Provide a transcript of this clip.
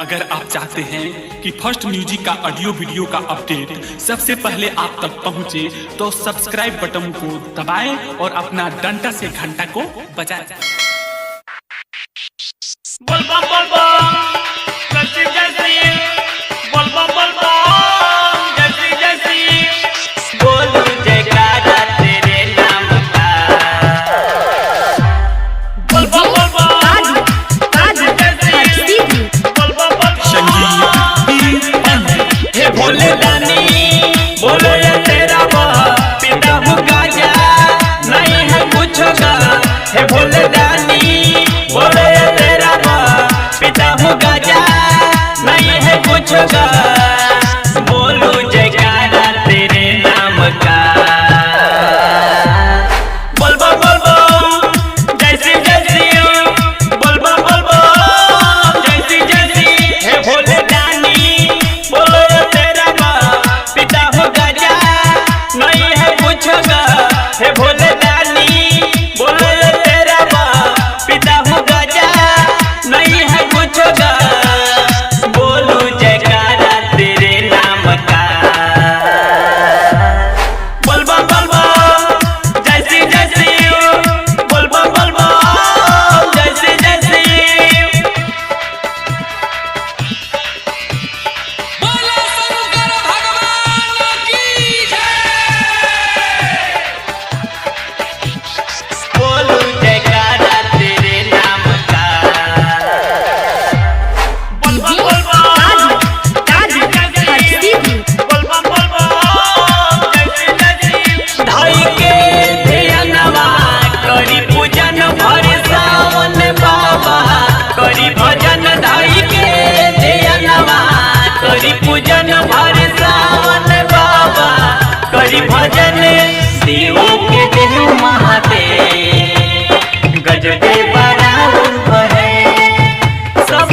अगर आप चाहते हैं कि फर्स्ट म्यूजिक का ऑडियो वीडियो का अपडेट सबसे पहले आप तक पहुंचे तो सब्सक्राइब बटन को दबाएं और अपना डंडा से घंटा को बजाएं। बोल बम बोल बम जय श्री जय श्री बोल बम बोल बम जय श्री जय श्री बोलू जयकारा तेरे नाम का बोल बम बोल बम जय श्री बोल बम बोल बम हे भोले दानी बोलो ये तेरा पिता हूँ गाजा नहीं है कुछ होगा हे भोले दानी बोलो ये तेरा पिता हूँ गाजा नहीं है कुछ होगा बोलो जयकारा तेरे नाम का बोल बम जय श्री बोल बम जय श्री हे भोले दानी बोलो ये तेरा पिता हूँ गाजा नहीं है कुछ होगा हे भोले दानी बोलो ये तेरा पिता हूँ गाजा नहीं है कुछ होगा बोलू जयकारा तेरे नाम का बोल बम जय श्री बोल बम जय श्री जय श्री बोलो शंकर भगवान की जय। बोलू जयकारा तेरे नाम का बोल बम जय श्री जय श्री धाई के ध्यानवा करी पूजन भर सावन बाबा करी भजन धाई के ध्यानवा करी पूजन भर सावन बाबा करी भजन शिव के देव महादेव गजबे बड़ा है सब